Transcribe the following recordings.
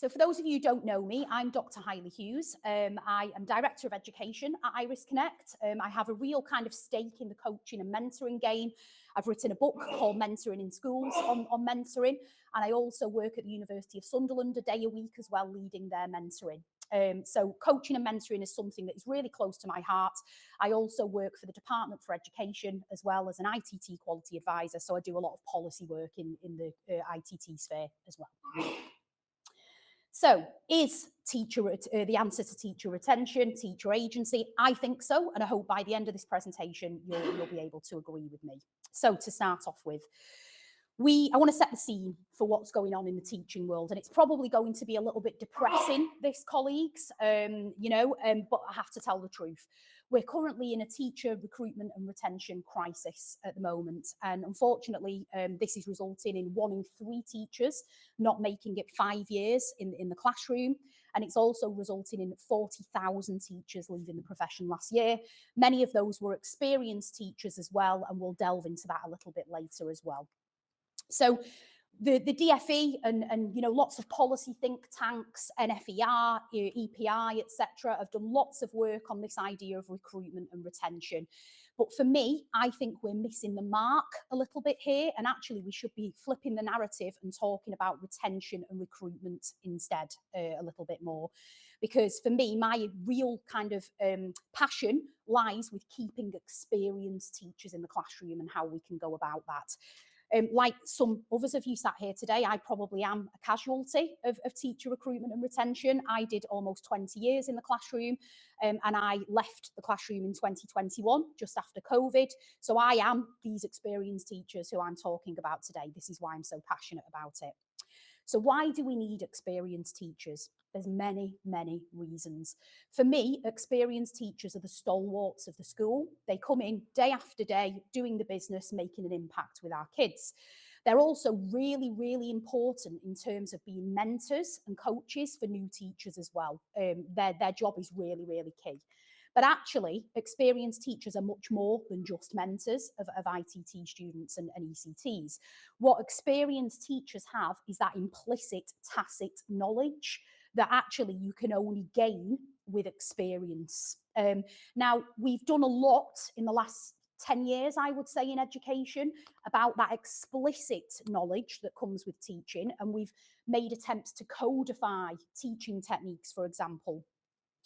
So for those of you who don't know me, I'm Dr. Haili Hughes. I am Director of Education at Iris Connect. I have a real kind of stake in the coaching and mentoring game. I've written a book called Mentoring in Schools on mentoring, and I also work at the University of Sunderland a day a week as well, leading their mentoring. So coaching and mentoring is something that is really close to my heart. I also work for the Department for Education as well as an ITT quality advisor, so I do a lot of policy work in the ITT sphere as well. So is the answer to teacher retention, teacher agency? I think so, and I hope by the end of this presentation you'll be able to agree with me. So to start off with, I want to set the scene for what's going on in the teaching world, and it's probably going to be a little bit depressing, this, colleagues, but I have to tell the truth. We're currently in a teacher recruitment and retention crisis at the moment, and unfortunately, this is resulting in 1 in 3 teachers not making it 5 years in the classroom, and it's also resulting in 40,000 teachers leaving the profession last year. Many of those were experienced teachers as well, and we'll delve into that a little bit later as well. So the DFE and lots of policy think tanks, NFER, EPI, etc., have done lots of work on this idea of recruitment and retention. But for me, I think we're missing the mark a little bit here, and actually we should be flipping the narrative and talking about retention and recruitment instead a little bit more. Because for me, my real kind of passion lies with keeping experienced teachers in the classroom and how we can go about that. Like some others of you sat here today, I probably am a casualty of teacher recruitment and retention. I did almost 20 years in the classroom, and I left the classroom in 2021, just after COVID. So I am these experienced teachers who I'm talking about today. This is why I'm so passionate about it. So why do we need experienced teachers? There's many, many reasons. For me, experienced teachers are the stalwarts of the school. They come in day after day, doing the business, making an impact with our kids. They're also really, really important in terms of being mentors and coaches for new teachers as well. Their job is really, really key. But actually, experienced teachers are much more than just mentors of ITT students and ECTs. What experienced teachers have is that implicit, tacit knowledge that actually you can only gain with experience. Now, we've done a lot in the last 10 years, I would say, in education about that explicit knowledge that comes with teaching, and we've made attempts to codify teaching techniques, for example,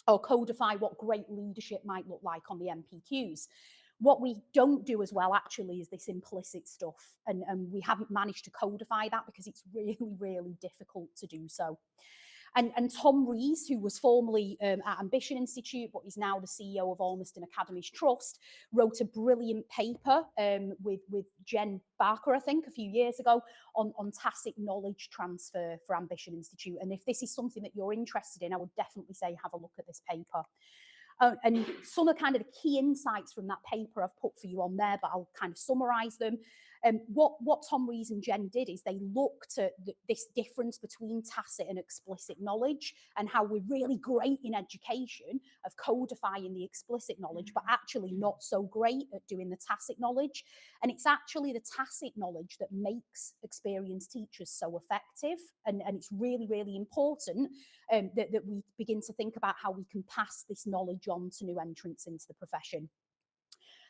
or codify what great leadership might look like on the MPQs. What we don't do as well, actually, is this implicit stuff, and we haven't managed to codify that because it's really, really difficult to do so. And Tom Rees, who was formerly at Ambition Institute, but is now the CEO of Ormiston Academies Trust, wrote a brilliant paper with Jen Barker, I think, a few years ago on tacit knowledge transfer for Ambition Institute. And if this is something that you're interested in, I would definitely say have a look at this paper. And some of kind of the key insights from that paper I've put for you on there, but I'll kind of summarise them. What Tom Rees and Jen did is they looked at this difference between tacit and explicit knowledge, and how we're really great in education of codifying the explicit knowledge, but actually not so great at doing the tacit knowledge. And it's actually the tacit knowledge that makes experienced teachers so effective. And it's really, really important that we begin to think about how we can pass this knowledge on to new entrants into the profession.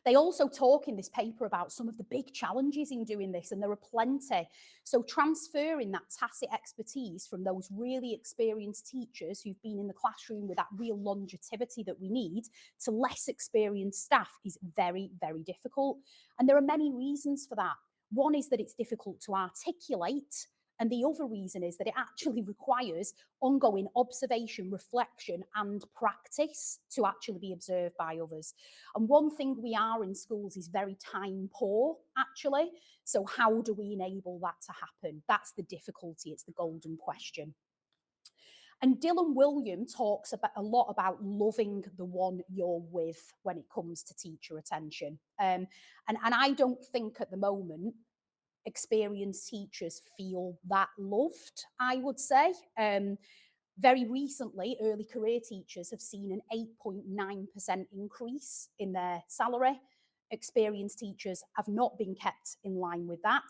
They also talk in this paper about some of the big challenges in doing this, and there are plenty. So transferring that tacit expertise from those really experienced teachers who've been in the classroom with that real longevity that we need to less experienced staff is very, very difficult. And there are many reasons for that. One is that it's difficult to articulate. And the other reason is that it actually requires ongoing observation, reflection, and practice to actually be observed by others. And one thing we are in schools is very time poor, actually. So how do we enable that to happen? That's the difficulty. It's the golden question. And Dylan William talks a lot about loving the one you're with when it comes to teacher retention. And I don't think at the moment experienced teachers feel that loved, I would say. Very recently, early career teachers have seen an 8.9% increase in their salary. Experienced teachers have not been kept in line with that.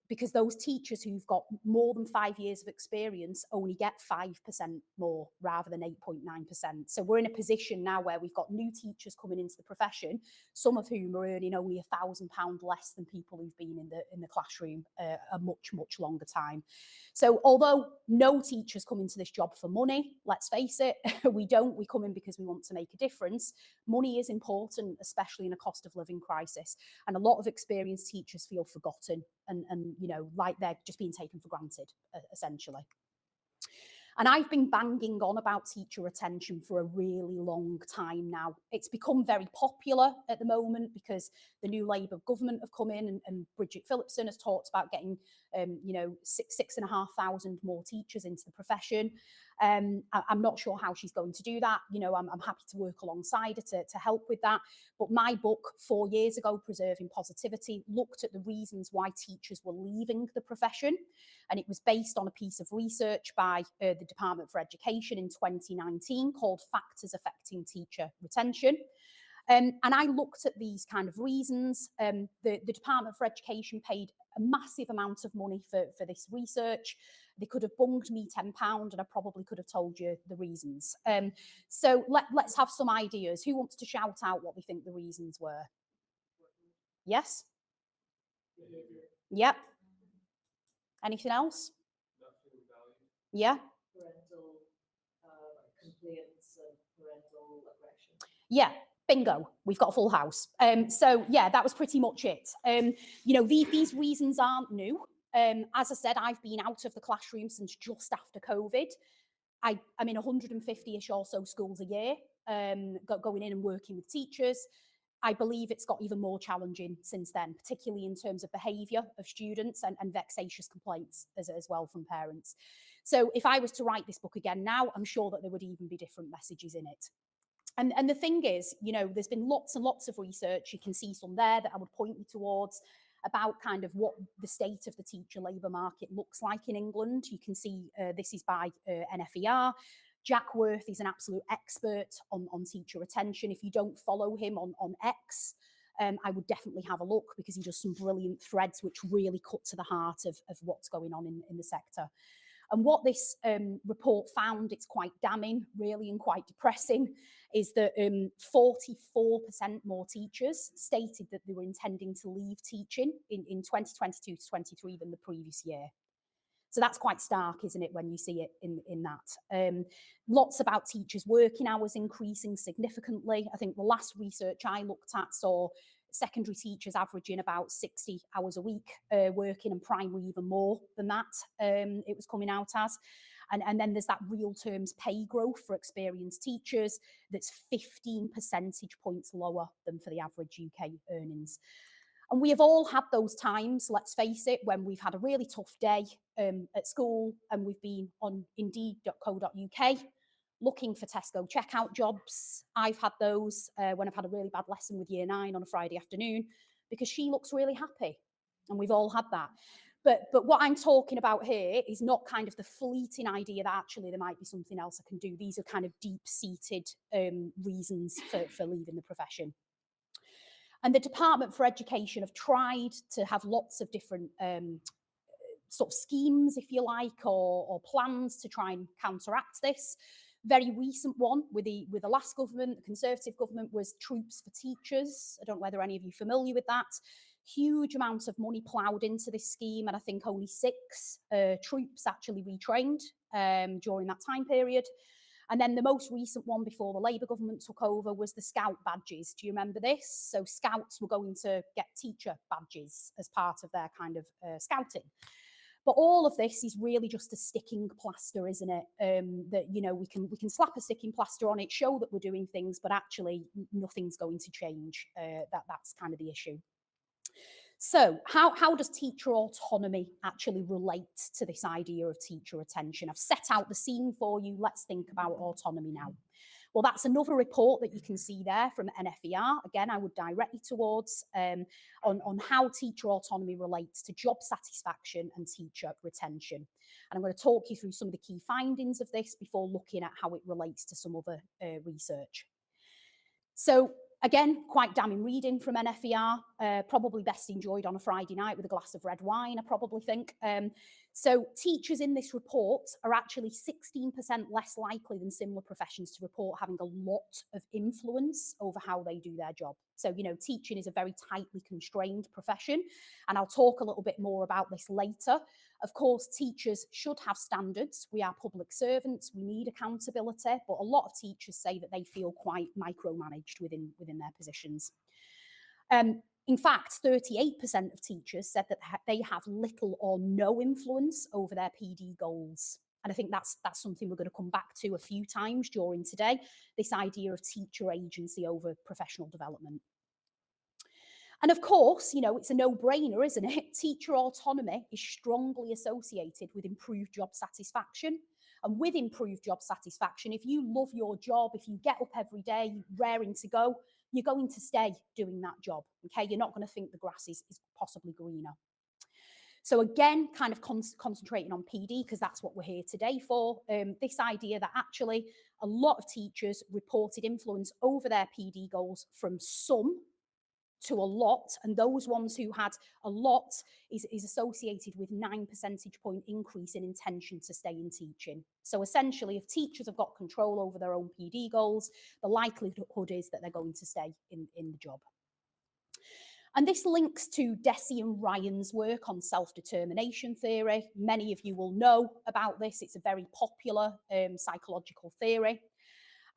because those teachers who've got more than 5 years of experience only get 5% more rather than 8.9%. So we're in a position now where we've got new teachers coming into the profession, some of whom are earning only £1,000 less than people who've been in the classroom a much, much longer time. So although no teachers come into this job for money, let's face it, we come in because we want to make a difference. Money is important, especially in a cost of living crisis. And a lot of experienced teachers feel forgotten and like they're just being taken for granted, essentially. And I've been banging on about teacher retention for a really long time now. It's become very popular at the moment because the new Labour government have come in and Bridget Phillipson has talked about getting, 6,500 more teachers into the profession. I'm not sure how she's going to do that. I'm happy to work alongside her to help with that. But my book 4 years ago, Preserving Positivity, looked at the reasons why teachers were leaving the profession. And it was based on a piece of research by the Department for Education in 2019 called Factors Affecting Teacher Retention. And I looked at these kind of reasons. The Department for Education paid a massive amount of money for this research. They could have bunged me £10 and I probably could have told you the reasons. So let's have some ideas. Who wants to shout out what they think the reasons were? Yes? Yep. Anything else? Yeah? Parental complaints and parental aggression. Yeah, bingo. We've got a full house. So yeah, that was pretty much it. These reasons aren't new. As I said, I've been out of the classroom since just after COVID. I'm in 150-ish or so schools a year, going in and working with teachers. I believe it's got even more challenging since then, particularly in terms of behaviour of students and vexatious complaints as well from parents. So if I was to write this book again now, I'm sure that there would even be different messages in it. And the thing is, there's been lots and lots of research. You can see some there that I would point you towards about kind of what the state of the teacher labour market looks like in England. You can see this is by NFER. Jack Worth is an absolute expert on teacher retention. If you don't follow him on X, I would definitely have a look because he does some brilliant threads which really cut to the heart of what's going on in the sector. And what this report found, it's quite damning, really, and quite depressing, is that 44% more teachers stated that they were intending to leave teaching in 2022 to 23 than the previous year. So that's quite stark, isn't it, when you see it in that. Lots about teachers' working hours increasing significantly. I think the last research I looked at saw secondary teachers averaging about 60 hours a week working, and primary even more than that it was coming out as. And then there's that real terms pay growth for experienced teachers that's 15 percentage points lower than for the average UK earnings. And we have all had those times, let's face it, when we've had a really tough day at school and we've been on indeed.co.uk looking for Tesco checkout jobs. I've had those when I've had a really bad lesson with year 9 on a Friday afternoon because she looks really happy, and we've all had that. But what I'm talking about here is not kind of the fleeting idea that actually there might be something else I can do. These are kind of deep-seated reasons for leaving the profession. And the Department for Education have tried to have lots of different sort of schemes, if you like, or plans to try and counteract this. Very recent one with the last government, the Conservative government, was Troops for Teachers. I don't know whether any of you are familiar with that. Huge amounts of money ploughed into this scheme, and I think only 6 troops actually retrained during that time period. And then the most recent one before the Labour government took over was the Scout badges. Do you remember this? So Scouts were going to get teacher badges as part of their kind of scouting. But all of this is really just a sticking plaster, isn't it? That, we can slap a sticking plaster on it, show that we're doing things, but actually nothing's going to change. That's kind of the issue. So how does teacher autonomy actually relate to this idea of teacher retention? I've set out the scene for you. Let's think about autonomy now. Well, that's another report that you can see there from NFER. Again, I would direct you towards on how teacher autonomy relates to job satisfaction and teacher retention. And I'm going to talk you through some of the key findings of this before looking at how it relates to some other research. So again, quite damning reading from NFER, probably best enjoyed on a Friday night with a glass of red wine, I probably think. So teachers in this report are actually 16% less likely than similar professions to report having a lot of influence over how they do their job. So, you know, teaching is a very tightly constrained profession, and I'll talk a little bit more about this later. Of course, teachers should have standards. We are public servants, we need accountability, but a lot of teachers say that they feel quite micromanaged within their positions. In fact, 38% of teachers said that they have little or no influence over their PD goals. And I think that's something we're going to come back to a few times during today, this idea of teacher agency over professional development. And of course, you know, it's a no-brainer, isn't it? Teacher autonomy is strongly associated with improved job satisfaction. And with improved job satisfaction, if you love your job, if you get up every day raring to go, you're going to stay doing that job, okay? You're not going to think the grass is possibly greener. So again, kind of concentrating on PD, because that's what we're here today for, this idea that actually a lot of teachers reported influence over their PD goals from some to a lot, and those ones who had a lot is associated with 9 percentage point increase in intention to stay in teaching. So essentially, if teachers have got control over their own PD goals, the likelihood is that they're going to stay in the job. And this links to Deci and Ryan's work on self-determination theory. Many of you will know about this. It's a very popular psychological theory.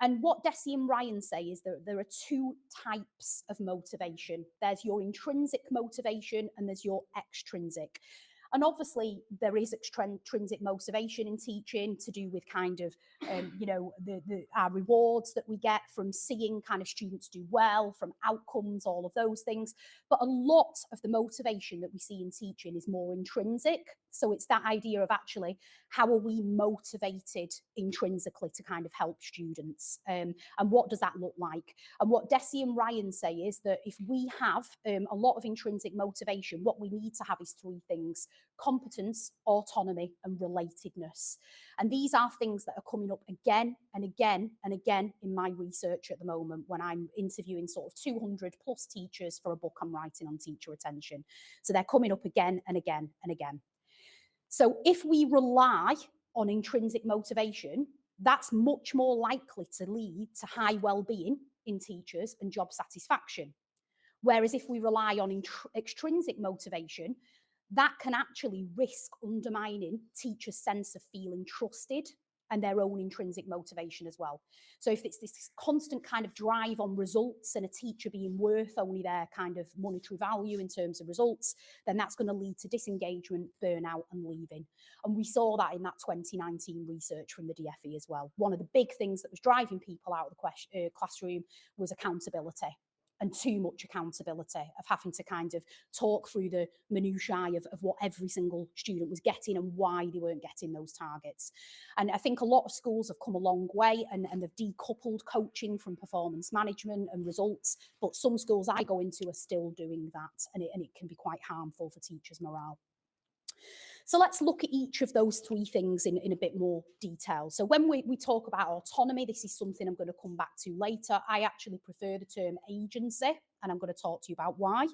And what Deci and Ryan say is that there are two types of motivation. There's your intrinsic motivation and there's your extrinsic. And obviously there is extrinsic motivation in teaching to do with kind of, you know, our rewards that we get from seeing kind of students do well, from outcomes, all of those things. But a lot of the motivation that we see in teaching is more intrinsic. So it's that idea of actually how are we motivated intrinsically to kind of help students, and what does that look like? And what Deci and Ryan say is that if we have a lot of intrinsic motivation, what we need to have is three things: competence, autonomy, and relatedness. And these are things that are coming up again and again and again in my research at the moment when I'm interviewing sort of 200 plus teachers for a book I'm writing on teacher retention. So they're coming up again and again and again. So if we rely on intrinsic motivation, that's much more likely to lead to high well-being in teachers and job satisfaction. Whereas if we rely on extrinsic motivation, that can actually risk undermining teachers' sense of feeling trusted and their own intrinsic motivation as well. So if it's this constant kind of drive on results and a teacher being worth only their kind of monetary value in terms of results, then that's going to lead to disengagement, burnout, and leaving. And we saw that in that 2019 research from the DFE as well. One of the big things that was driving people out of the classroom was accountability. And too much accountability of having to kind of talk through the minutiae of what every single student was getting and why they weren't getting those targets. And I think a lot of schools have come a long way and they've decoupled coaching from performance management and results, but some schools I go into are still doing that, and it can be quite harmful for teachers' morale. So let's look at each of those three things in a bit more detail. So when we talk about autonomy, this is something I'm going to come back to later. I actually prefer the term agency, and I'm going to talk to you about why.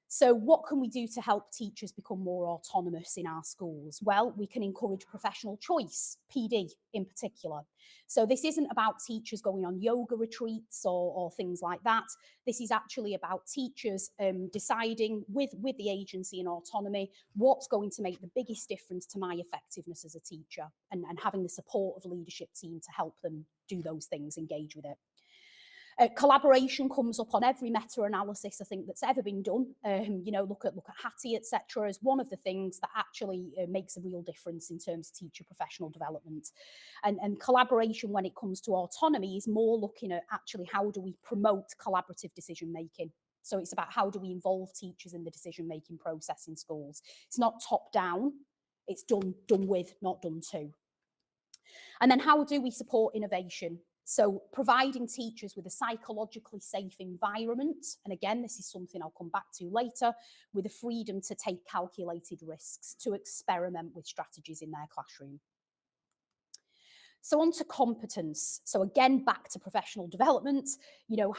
So what can we do to help teachers become more autonomous in our schools? Well, we can encourage professional choice, PD in particular. So this isn't about teachers going on yoga retreats or things like that. This is actually about teachers deciding with the agency and autonomy what's going to make the biggest difference to my effectiveness as a teacher, and having the support of a leadership team to help them do those things, engage with it. Collaboration comes up on every meta-analysis I think that's ever been done. You know, look at Hattie, etc., as one of the things that actually makes a real difference in terms of teacher professional development. And collaboration when it comes to autonomy is more looking at actually how do we promote collaborative decision making. So it's about how do we involve teachers in the decision making process in schools. It's not top down, it's done with, not done to. And then how do we support innovation? So providing teachers with a psychologically safe environment, and again, this is something I'll come back to later, with the freedom to take calculated risks, to experiment with strategies in their classroom. So on to competence. So again, back to professional development,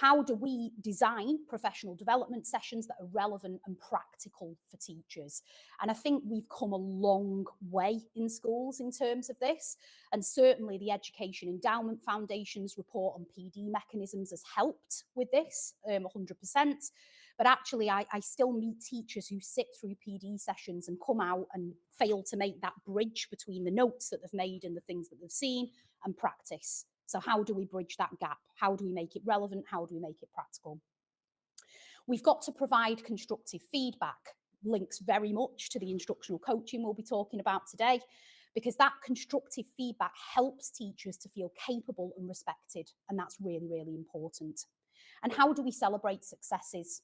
how do we design professional development sessions that are relevant and practical for teachers? And I think we've come a long way in schools in terms of this. And certainly the Education Endowment Foundation's report on PD mechanisms has helped with this, 100%. But actually, I still meet teachers who sit through PD sessions and come out and fail to make that bridge between the notes that they've made and the things that they've seen and practice. So how do we bridge that gap? How do we make it relevant? How do we make it practical? We've got to provide constructive feedback. Links very much to the instructional coaching we'll be talking about today, because that constructive feedback helps teachers to feel capable and respected. And that's really, really important. And how do we celebrate successes?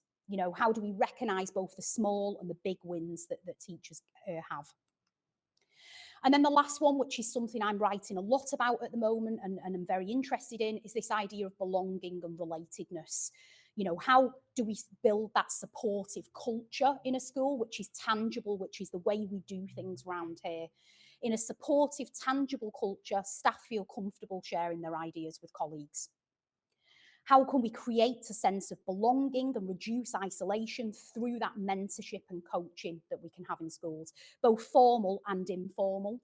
How do we recognise both the small and the big wins that teachers have? And then the last one, which is something I'm writing a lot about at the moment and I'm very interested in, is this idea of belonging and relatedness. How do we build that supportive culture in a school, which is tangible, which is the way we do things around here? In a supportive, tangible culture, staff feel comfortable sharing their ideas with colleagues. How can we create a sense of belonging and reduce isolation through that mentorship and coaching that we can have in schools, both formal and informal?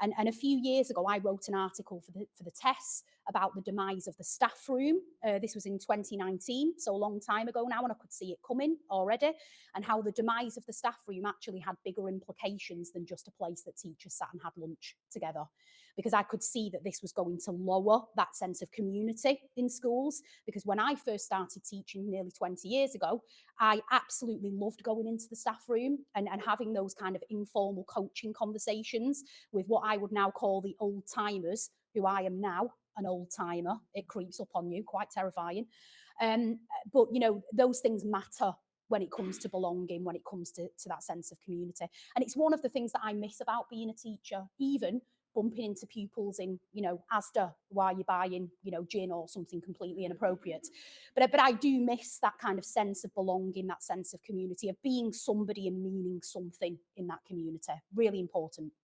And a few years ago, I wrote an article for the TESS about the demise of the staff room. This was in 2019, so a long time ago now, and I could see it coming already, and how the demise of the staff room actually had bigger implications than just a place that teachers sat and had lunch together. Because I could see that this was going to lower that sense of community in schools. Because when I first started teaching nearly 20 years ago, I absolutely loved going into the staff room and having those kind of informal coaching conversations with what I would now call the old timers, who I am now an old timer. It creeps up on you, quite terrifying. But, those things matter when it comes to belonging, when it comes to that sense of community. And it's one of the things that I miss about being a teacher, even bumping into pupils in, Asda while you're buying, gin or something completely inappropriate. But I do miss that kind of sense of belonging, that sense of community, of being somebody and meaning something in that community. Really important.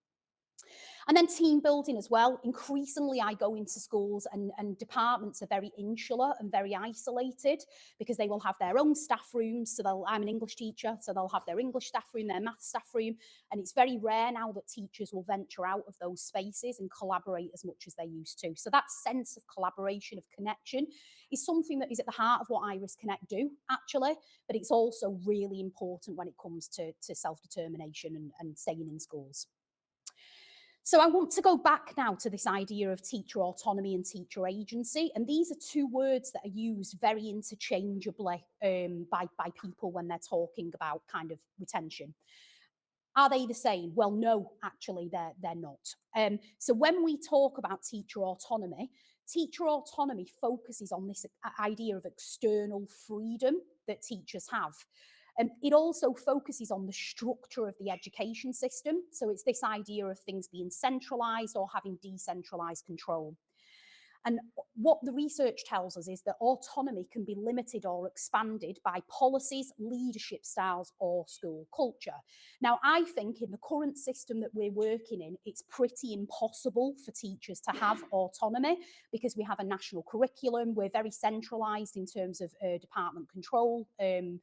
And then team building as well. Increasingly, I go into schools and departments are very insular and very isolated because they will have their own staff rooms. So I'm an English teacher, so they'll have their English staff room, their maths staff room. And it's very rare now that teachers will venture out of those spaces and collaborate as much as they used to. So that sense of collaboration, of connection, is something that is at the heart of what Iris Connect do, actually. But it's also really important when it comes to self-determination and staying in schools. So I want to go back now to this idea of teacher autonomy and teacher agency. And these are two words that are used very interchangeably by people when they're talking about kind of retention. Are they the same? Well, no, actually, they're not. So when we talk about teacher autonomy focuses on this idea of external freedom that teachers have. It also focuses on the structure of the education system. So it's this idea of things being centralised or having decentralised control. And what the research tells us is that autonomy can be limited or expanded by policies, leadership styles, or school culture. Now, I think in the current system that we're working in, it's pretty impossible for teachers to have autonomy because we have a national curriculum. We're very centralised in terms of department control from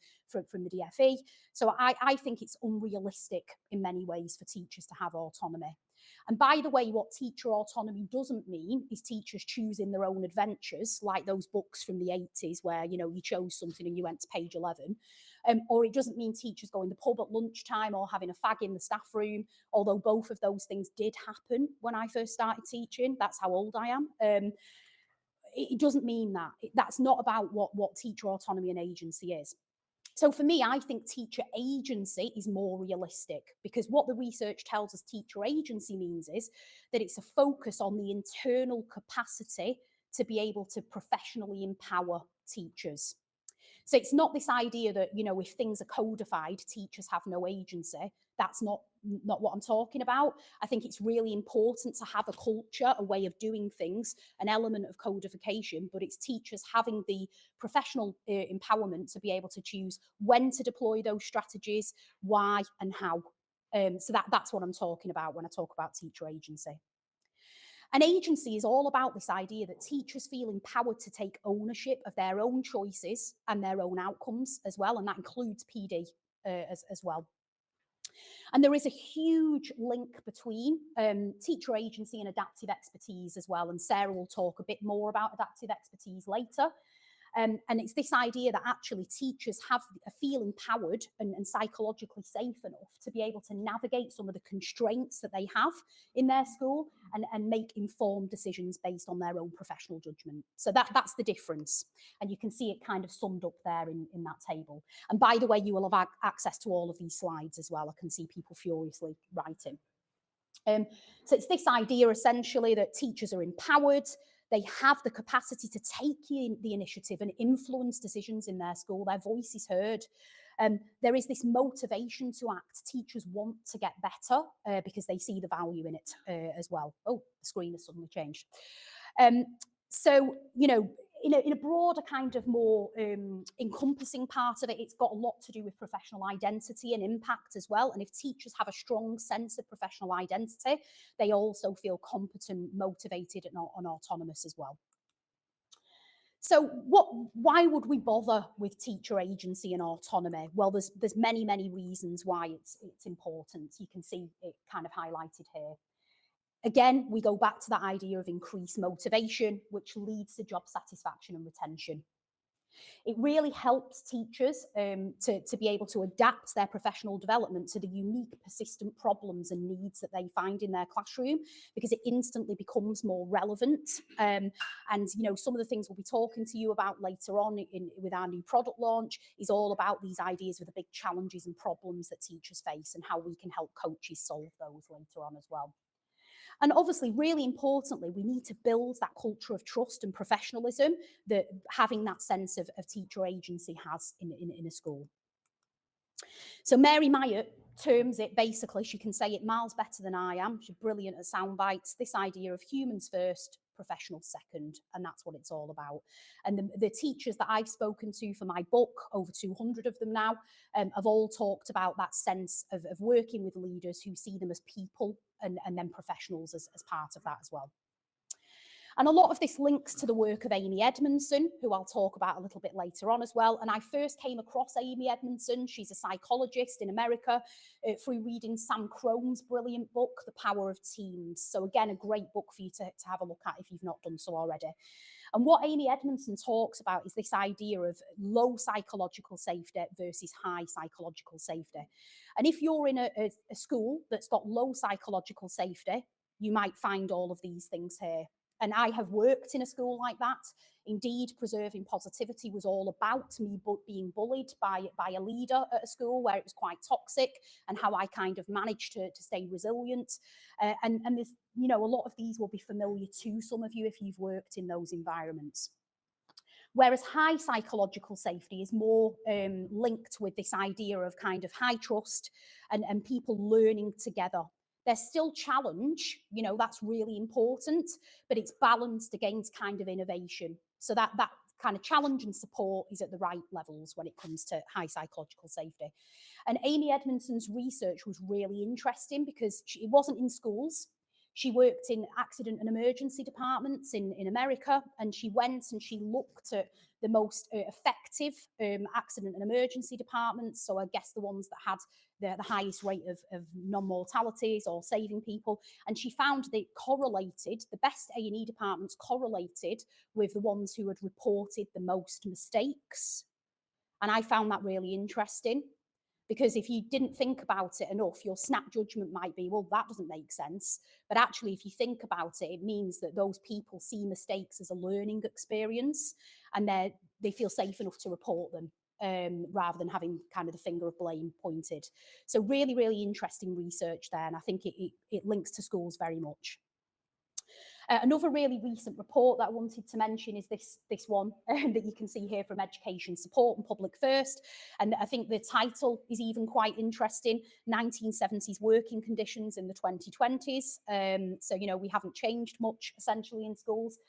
the DFE. So I think it's unrealistic in many ways for teachers to have autonomy. And by the way, what teacher autonomy doesn't mean is teachers choosing their own adventures, like those books from the 80s where, you chose something and you went to page 11. Or it doesn't mean teachers going to the pub at lunchtime or having a fag in the staff room, although both of those things did happen when I first started teaching. That's how old I am. It doesn't mean that. That's not about what teacher autonomy and agency is. So for me, I think teacher agency is more realistic because what the research tells us teacher agency means is that it's a focus on the internal capacity to be able to professionally empower teachers. So it's not this idea that, if things are codified, teachers have no agency. That's not what I'm talking about. I think it's really important to have a culture, a way of doing things, an element of codification, but it's teachers having the professional empowerment to be able to choose when to deploy those strategies, why and how. So that's what I'm talking about when I talk about teacher agency. An agency is all about this idea that teachers feel empowered to take ownership of their own choices and their own outcomes as well, and that includes PD as well. And there is a huge link between teacher agency and adaptive expertise as well, and Sarah will talk a bit more about adaptive expertise later. And it's this idea that actually teachers feel empowered and psychologically safe enough to be able to navigate some of the constraints that they have in their school and make informed decisions based on their own professional judgment. So that's the difference. And you can see it kind of summed up there in that table. And by the way, you will have access to all of these slides as well. I can see people furiously writing. So it's this idea essentially that teachers are empowered, they have the capacity to take the initiative and influence decisions in their school, their voice is heard. There is this motivation to act. Teachers want to get better because they see the value in it as well. Oh, the screen has suddenly changed. So, you know, in a broader kind of more encompassing part of it, it's got a lot to do with professional identity and impact as well. And if teachers have a strong sense of professional identity, they also feel competent, motivated, and autonomous as well. So why would we bother with teacher agency and autonomy? Well, there's many reasons why it's important. You can see it kind of highlighted here. Again, we go back to that idea of increased motivation, which leads to job satisfaction and retention. It really helps teachers to be able to adapt their professional development to the unique, persistent problems and needs that they find in their classroom, because it instantly becomes more relevant. And you know, some of the things we'll be talking to you about later on with our new product launch is all about these ideas of the big challenges and problems that teachers face and how we can help coaches solve those later on as well. And obviously, really importantly, we need to build that culture of trust and professionalism that having that sense of teacher agency has in a school. So Mary Myatt terms it, basically, she can say it miles better than I am. She's brilliant at sound bites. This idea of humans first, professionals second, and that's what it's all about. And the teachers that I've spoken to for my book, over 200 of them now, have all talked about that sense of working with leaders who see them as people and then professionals as part of that as well. And a lot of this links to the work of Amy Edmondson, who I'll talk about a little bit later on as well. And I first came across Amy Edmondson, she's a psychologist in America, through reading Sam Crone's brilliant book, The Power of Teams. So again, a great book for you to have a look at if you've not done so already. And what Amy Edmondson talks about is this idea of low psychological safety versus high psychological safety. And if you're in a school that's got low psychological safety, you might find all of these things here. And I have worked in a school like that. Indeed, Preserving Positivity was all about me being bullied by a leader at a school where it was quite toxic, and how I kind of managed to stay resilient. And there's, you know, a lot of these will be familiar to some of you if you've worked in those environments. Whereas high psychological safety is more linked with this idea of kind of high trust and people learning together. There's still challenge, you know, that's really important, but it's balanced against kind of innovation. So that kind of challenge and support is at the right levels when it comes to high psychological safety. And Amy Edmondson's research was really interesting because it wasn't in schools. She worked in accident and emergency departments in America, and she went and she looked at the most effective accident and emergency departments. So I guess the ones that had the highest rate of non-mortalities or saving people. And she found that it correlated, the best A&E departments correlated with the ones who had reported the most mistakes. And I found that really interesting. Because if you didn't think about it enough, your snap judgment might be, well, that doesn't make sense. But actually, if you think about it, it means that those people see mistakes as a learning experience, and they feel safe enough to report them rather than having kind of the finger of blame pointed. So really interesting research there, and I think it links to schools very much. Another really recent report that I wanted to mention is this one that you can see here from Education Support and Public First. And I think the title is even quite interesting, 1970s Working Conditions in the 2020s. So, you know, we haven't changed much essentially in schools.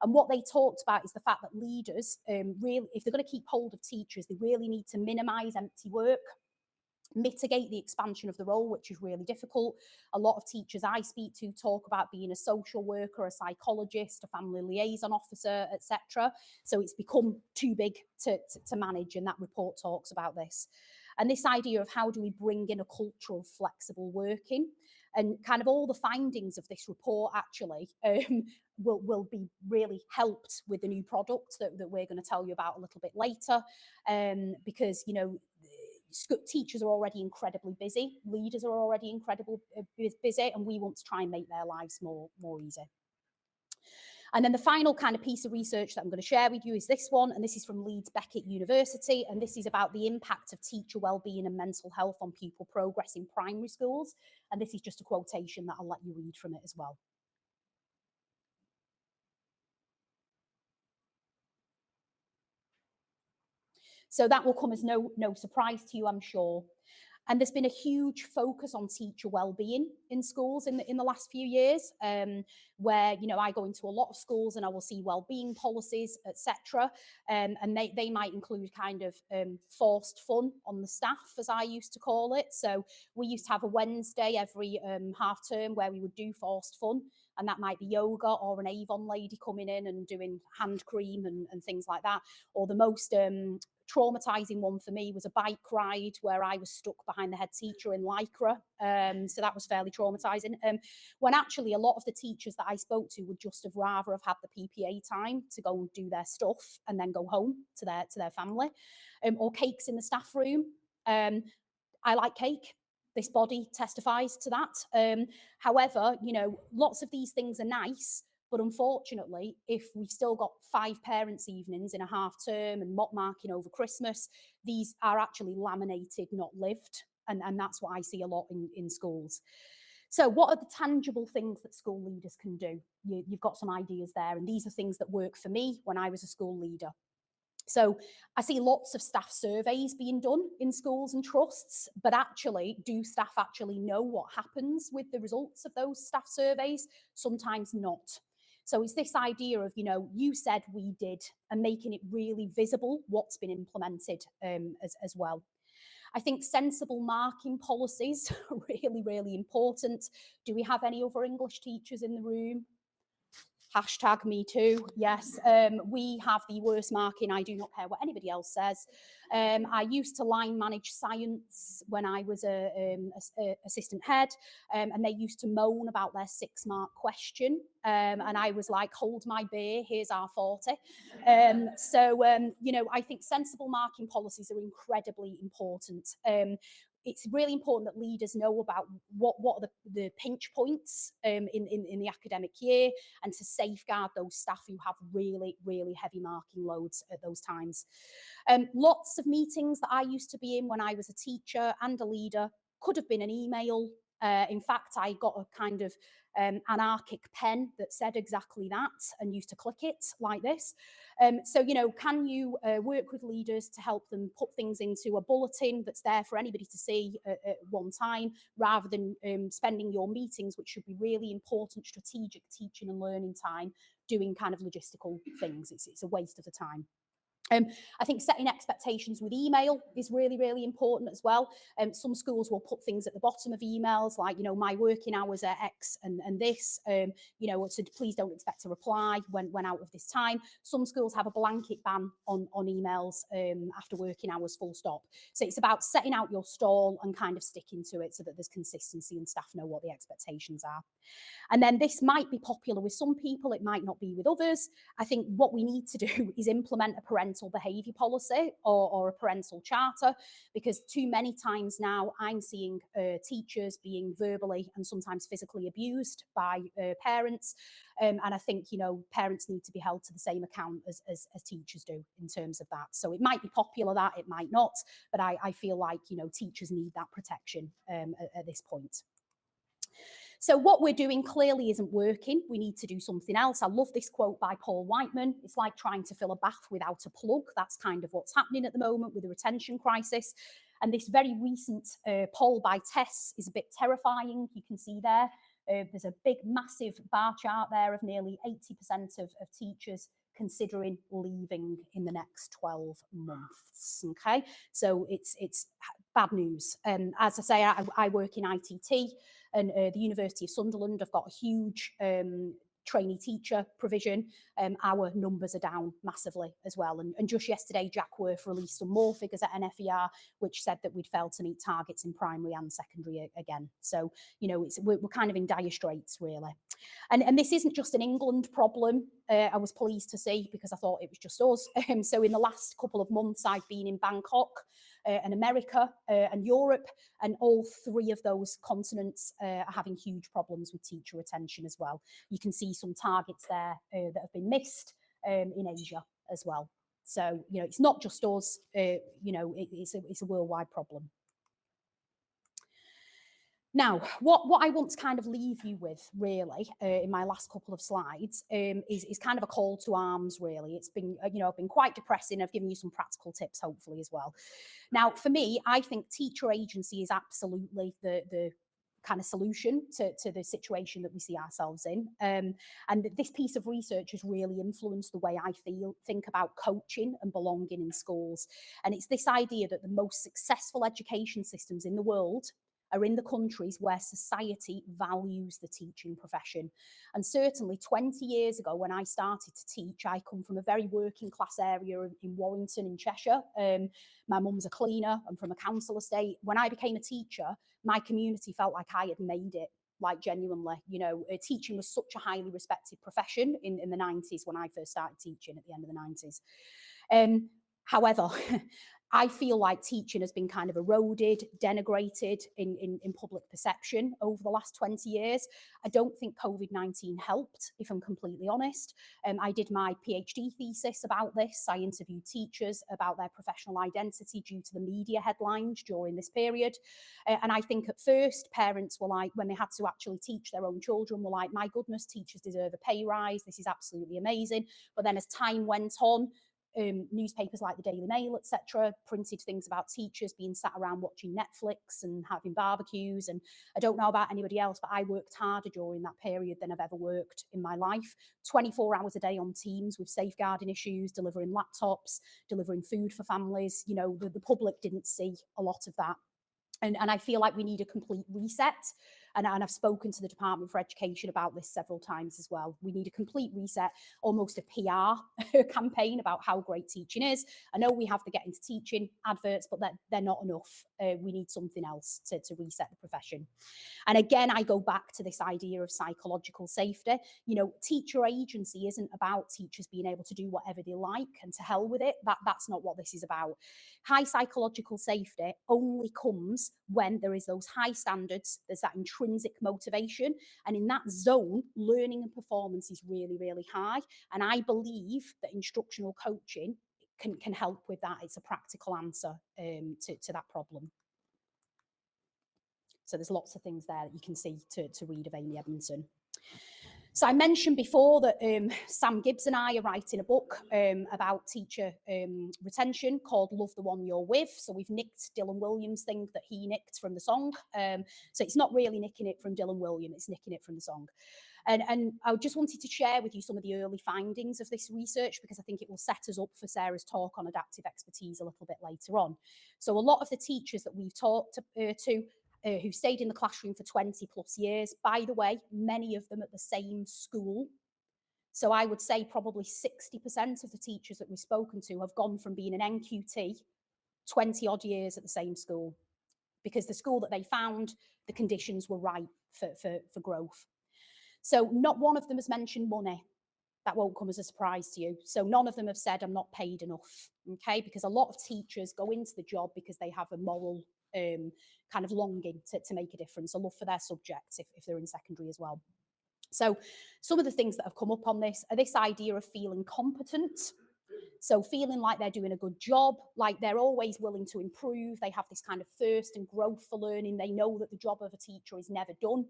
And what they talked about is the fact that leaders, really, if they're going to keep hold of teachers, they really need to minimise empty work. mitigate the expansion of the role, which is really difficult. A lot of teachers I speak to talk about being a social worker, a psychologist, a family liaison officer, etc. So it's become too big to manage, and that report talks about this. And this idea of how do we bring in a culture of flexible working, and kind of all the findings of this report actually will be really helped with the new product that we're going to tell you about a little bit later, because, you know, teachers are already incredibly busy, leaders are already incredibly busy, and we want to try and make their lives more easy. And then the final kind of piece of research that I'm going to share with you is this one, and this is from Leeds Beckett University, and this is about the impact of teacher wellbeing and mental health on pupil progress in primary schools. And this is just a quotation that I'll let you read from it as well. So that will come as no surprise to you, I'm sure. And there's been a huge focus on teacher wellbeing in schools in the last few years, where, you know, I go into a lot of schools and I will see wellbeing policies, etc. And they might include kind of forced fun on the staff, as I used to call it. So we used to have a Wednesday every half term where we would do forced fun. And that might be yoga or an Avon lady coming in and doing hand cream and things like that. Or the most traumatizing one for me was a bike ride where I was stuck behind the head teacher in Lycra. So that was fairly traumatizing. When actually a lot of the teachers that I spoke to would just have rather have had the PPA time to go and do their stuff and then go home to their family. Or cakes in the staff room. I like cake. This body testifies to that. However, you know, lots of these things are nice, but unfortunately, if we've still got 5 parents' evenings in a half term and mock marking over Christmas, these are actually laminated, not lived. And that's what I see a lot in schools. So what are the tangible things that school leaders can do? You've got some ideas there, and these are things that work for me when I was a school leader. So I see lots of staff surveys being done in schools and trusts, but actually, do staff actually know what happens with the results of those staff surveys? Sometimes not. So it's this idea of, you know, you said we did, and making it really visible what's been implemented as well. I think sensible marking policies are really, really important. Do we have any other English teachers in the room? Hashtag me too. Yes, we have the worst marking. I do not care what anybody else says. I used to line manage science when I was a assistant head, and they used to moan about their 6-mark question. And I was like, hold my beer, here's our 40. You know, I think sensible marking policies are incredibly important. It's really important that leaders know about what are the pinch points in the academic year, and to safeguard those staff who have really, really heavy marking loads at those times. Lots of meetings that I used to be in when I was a teacher and a leader could have been an email. In fact, I got a kind of anarchic pen that said exactly that and used to click it like this. So, you know, can you work with leaders to help them put things into a bulletin that's there for anybody to see at one time, rather than spending your meetings, which should be really important strategic teaching and learning time, doing kind of logistical things. It's a waste of the time. I think setting expectations with email is really, really important as well. Some schools will put things at the bottom of emails like, you know, my working hours are X and this, you know, so please don't expect a reply when out of this time. Some schools have a blanket ban on emails after working hours, full stop. So it's about setting out your stall and kind of sticking to it so that there's consistency and staff know what the expectations are. And then this might be popular with some people, it might not be with others. I think what we need to do is implement a parental behaviour policy or a parental charter, because too many times now I'm seeing teachers being verbally and sometimes physically abused by parents. And I think, you know, parents need to be held to the same account as teachers do in terms of that. So it might be popular, that it might not, but I feel like, you know, teachers need that protection at this point. So what we're doing clearly isn't working. We need to do something else. I love this quote by Paul Whiteman. It's like trying to fill a bath without a plug. That's kind of what's happening at the moment with the retention crisis. And this very recent poll by Tess is a bit terrifying. You can see there. There's a big, massive bar chart there of nearly 80% of teachers considering leaving in the next 12 months. Okay, so it's bad news. As I say, I work in ITT, and the University of Sunderland have got a huge trainee teacher provision. Our numbers are down massively as well. And just yesterday, Jack Worth released some more figures at NFER, which said that we'd failed to meet targets in primary and secondary again. So, you know, we're kind of in dire straits, really. And this isn't just an England problem. I was pleased to see, because I thought it was just us. So in the last couple of months, I've been in Bangkok and America and Europe, and all three of those continents are having huge problems with teacher retention as well. You can see some targets there that have been missed in Asia as well. So, you know, it's not just us, you know, it's a worldwide problem. Now, what I want to kind of leave you with, really, in my last couple of slides, is kind of a call to arms, really. It's been, you know, been quite depressing. I've given you some practical tips, hopefully, as well. Now, for me, I think teacher agency is absolutely the kind of solution to the situation that we see ourselves in. And this piece of research has really influenced the way I think about coaching and belonging in schools. And it's this idea that the most successful education systems in the world are in the countries where society values the teaching profession. And certainly 20 years ago, when I started to teach, I come from a very working class area in Warrington in Cheshire. My mum's a cleaner. I'm from a council estate. When I became a teacher, my community felt like I had made it. Like, genuinely, you know, teaching was such a highly respected profession in the 90s when I first started teaching at the end of the 90s. However, I feel like teaching has been kind of eroded, denigrated in public perception over the last 20 years. I don't think COVID-19 helped, if I'm completely honest. I did my PhD thesis about this. I interviewed teachers about their professional identity due to the media headlines during this period. And I think at first parents were like, when they had to actually teach their own children, were like, my goodness, teachers deserve a pay rise. This is absolutely amazing. But then as time went on, newspapers like the Daily Mail, etc., printed things about teachers being sat around watching Netflix and having barbecues. And I don't know about anybody else, but I worked harder during that period than I've ever worked in my life. 24 hours a day on Teams with safeguarding issues, delivering laptops, delivering food for families. You know, the public didn't see a lot of that. And I feel like we need a complete reset. And I've spoken to the Department for Education about this several times as well. We need a complete reset, almost a PR campaign about how great teaching is. I know we have the Get Into Teaching adverts, but they're not enough. We need something else to reset the profession. And again, I go back to this idea of psychological safety. You know, teacher agency isn't about teachers being able to do whatever they like and to hell with it. That's not what this is about. High psychological safety only comes when there is those high standards, there's that intrinsic motivation, and in that zone, learning and performance is really, really high. And I believe that instructional coaching can help with that. It's a practical answer to that problem. So there's lots of things there that you can see to read of Amy Edmondson. So I mentioned before that Sam Gibbs and I are writing a book about teacher retention called Love the One You're With. So we've nicked Dylan Williams' thing that he nicked from the song. So it's not really nicking it from Dylan Williams, it's nicking it from the song. And I just wanted to share with you some of the early findings of this research, because I think it will set us up for Sarah's talk on adaptive expertise a little bit later on. So a lot of the teachers that we've talked to who stayed in the classroom for 20 plus years. By the way, many of them at the same school. So I would say probably 60% of the teachers that we've spoken to have gone from being an NQT 20 odd years at the same school, because the school that they found, the conditions were right for growth. So not one of them has mentioned money. That won't come as a surprise to you. So none of them have said, I'm not paid enough, okay? Because a lot of teachers go into the job because they have a moral kind of longing to make a difference, a love for their subjects if they're in secondary as well. So some of the things that have come up on this are this idea of feeling competent. So feeling like they're doing a good job, like they're always willing to improve. They have this kind of thirst and growth for learning. They know that the job of a teacher is never done.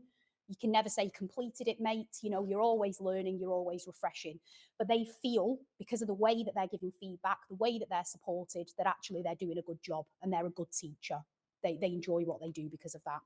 You can never say completed it, mate. You know, you're always learning, you're always refreshing. But they feel, because of the way that they're giving feedback, the way that they're supported, that actually they're doing a good job and they're a good teacher. They enjoy what they do because of that.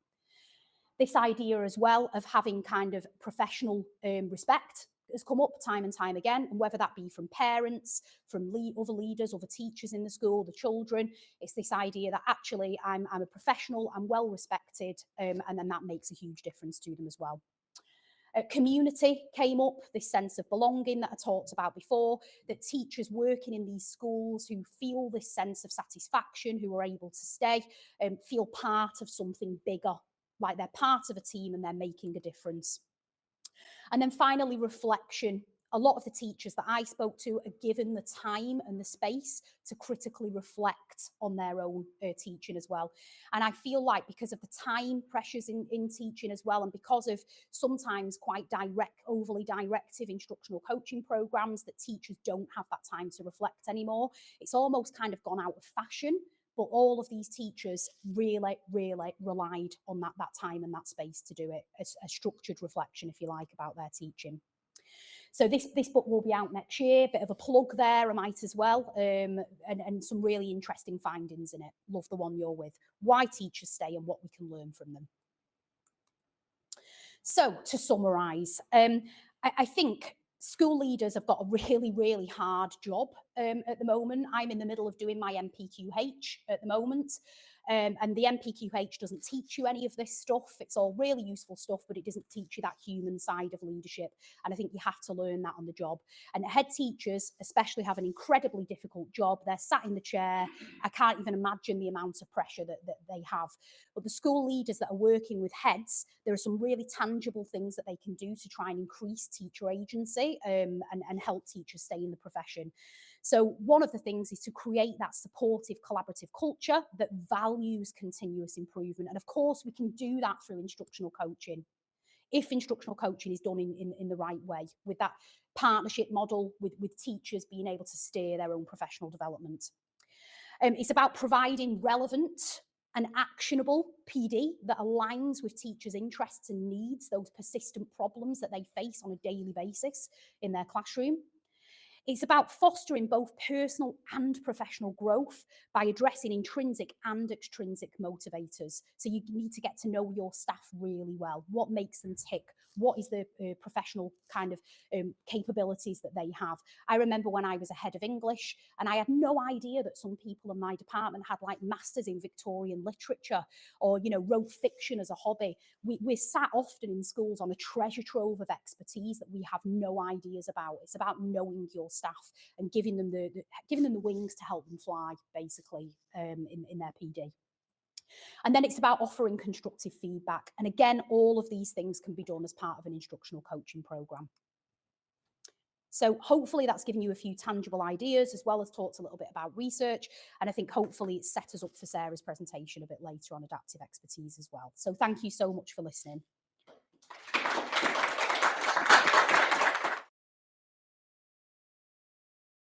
This idea as well of having kind of professional respect has come up time and time again, and whether that be from parents, from other leaders, other teachers in the school, the children, it's this idea that actually I'm a professional, I'm well respected, and then that makes a huge difference to them as well. Community came up, this sense of belonging that I talked about before, that teachers working in these schools who feel this sense of satisfaction, who are able to stay, feel part of something bigger, like they're part of a team and they're making a difference. And then finally, reflection. A lot of the teachers that I spoke to are given the time and the space to critically reflect on their own teaching as well. And I feel like because of the time pressures in teaching as well, and because of sometimes quite overly directive instructional coaching programs, that teachers don't have that time to reflect anymore. It's almost kind of gone out of fashion. But all of these teachers really, really relied on that time and that space to do it, a structured reflection, if you like, about their teaching. So this book will be out next year. Bit of a plug there, I might as well, and some really interesting findings in it. Love the one you're with. Why teachers stay and what we can learn from them. So to summarise, I think school leaders have got a really, really hard job at the moment. I'm in the middle of doing my MPQH at the moment. And the MPQH doesn't teach you any of this stuff. It's all really useful stuff, but it doesn't teach you that human side of leadership. And I think you have to learn that on the job. And head teachers especially have an incredibly difficult job. They're sat in the chair. I can't even imagine the amount of pressure that they have. But the school leaders that are working with heads, there are some really tangible things that they can do to try and increase teacher agency and help teachers stay in the profession. So one of the things is to create that supportive, collaborative culture that values continuous improvement. And of course, we can do that through instructional coaching, if instructional coaching is done in the right way, with that partnership model with teachers being able to steer their own professional development. It's about providing relevant and actionable PD that aligns with teachers' interests and needs, those persistent problems that they face on a daily basis in their classroom. It's about fostering both personal and professional growth by addressing intrinsic and extrinsic motivators. So you need to get to know your staff really well. What makes them tick? What is the professional kind of capabilities that they have? I remember when I was a head of English and I had no idea that some people in my department had like masters in Victorian literature or, you know, wrote fiction as a hobby. We're sat often in schools on a treasure trove of expertise that we have no ideas about. It's about knowing your staff and giving them the wings to help them fly, basically, in their PD. And then it's about offering constructive feedback. And again, all of these things can be done as part of an instructional coaching program. So hopefully that's given you a few tangible ideas, as well as talked a little bit about research. And I think hopefully it's set us up for Sarah's presentation a bit later on adaptive expertise as well. So thank you so much for listening.